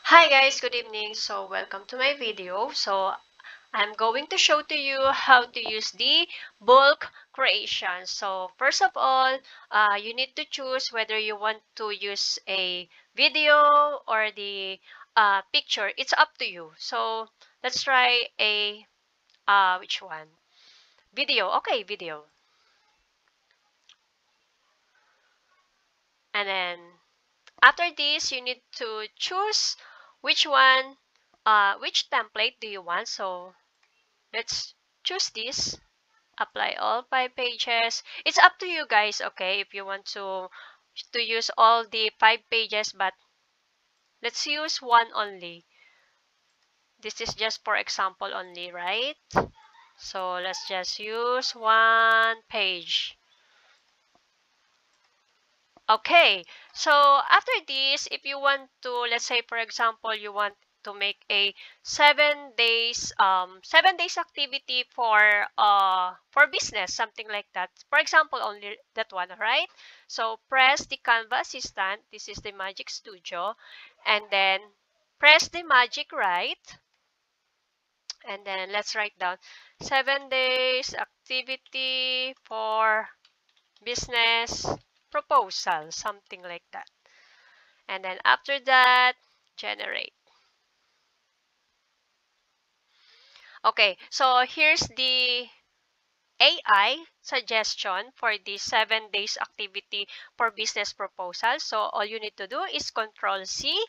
Hi guys, good evening. So welcome to my video. So I'm going to show to you how to use the bulk creation. So first of all, you need to choose whether you want to use a video or the picture. It's up to you. So let's try a which one? Video. Okay, video. And then after this, you need to choose which one, which template do you want. So let's choose this. Apply all 5 pages. It's up to you guys, okay, if you want to use all the 5 pages, but let's use one only. This is just for example only, right? So let's just use 1 page. Okay, so after this, if you want to, let's say for example, you want to make a 7 days activity for business, something like that. For example, only that one, right? So press the Canva assistant. This is the Magic Studio, and then press the magic right, and then let's write down 7 days activity for business proposal, something like that. And then after that, generate. Okay, so here's the AI suggestion for the 7 days activity for business proposal. So all you need to do is Control C,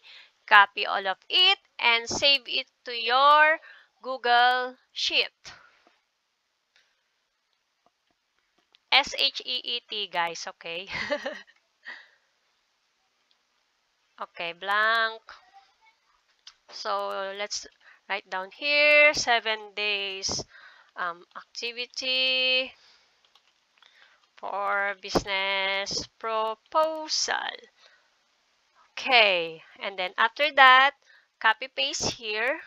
copy all of it, and save it to your Google Sheet. SHEET, guys, okay? Okay, blank. So let's write down here 7 days activity for business proposal. Okay, and then after that, copy paste here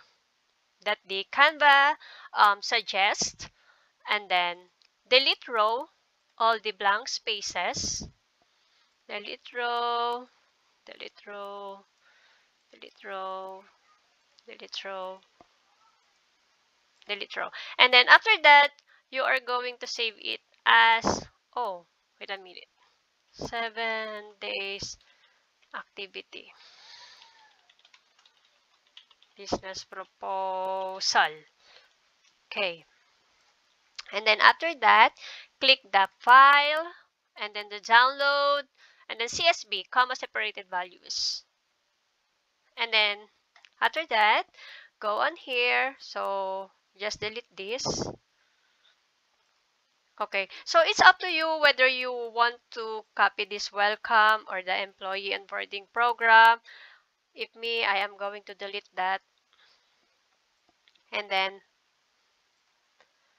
that the Canva suggests, and then delete row, all the blank spaces, delete row, delete row, delete row, delete row, delete row. And then after that, you are going to save it as, oh, wait a minute, 7 days activity, business proposal. Okay. And then after that, click the file, and then the download, and then CSV, comma separated values. And then after that, go on here. So just delete this. Okay, so it's up to you whether you want to copy this welcome or the employee onboarding program. If me, I am going to delete that. And then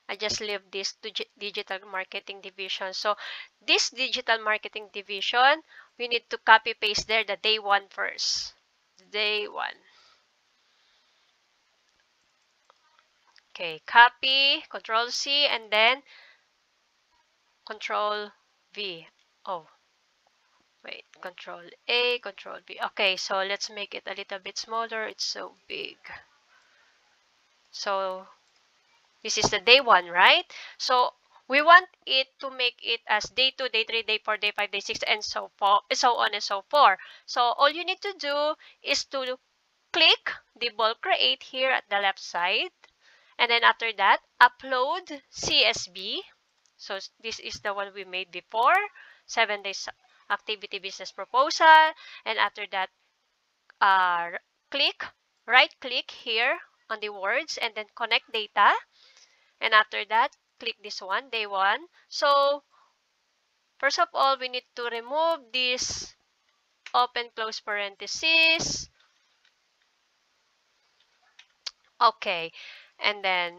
I just leave this to digital marketing division. So this digital marketing division, we need to copy paste there the day one first. Day one. Okay, copy, Control C, and then Control V. Oh, wait, Control A, Control V. Okay, so let's make it a little bit smaller. It's so big. So this is the day one, right? So we want it to make it as day 2, day 3, day 4, day 5, day 6, and so on and so forth. So all you need to do is to click the bulk create here at the left side. And then after that, upload CSV. So this is the one we made before, 7 days activity business proposal. And after that, uh, right click here on the words, and then connect data. And after that, click this one, day one. So first of all, we need to remove this open close parenthesis. Okay, and then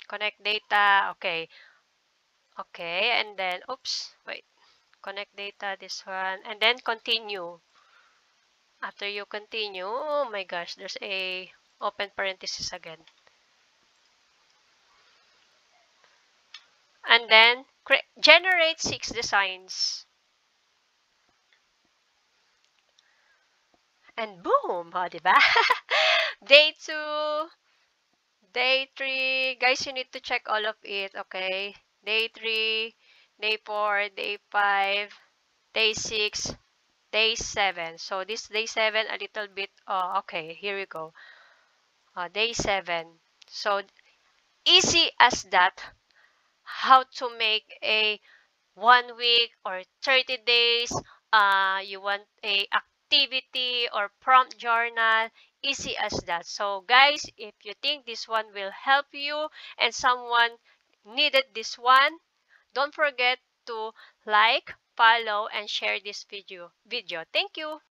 connect data. Okay, okay, and then oops, wait, connect data, this one, and then continue. After you continue, oh my gosh, there's a open parenthesis again. And then generate 6 designs. And boom! O, diba? Day 2, day 3. Guys, you need to check all of it, okay? Day 3, day 4, day 5, day 6, day 7. So this day 7 a little bit, okay, here we go. Day 7. So easy as that. How to make a 1 week or 30 days, you want a activity or prompt journal, easy as that. So guys, if you think this one will help you and someone needed this one, don't forget to like, follow, and share this video. Thank you.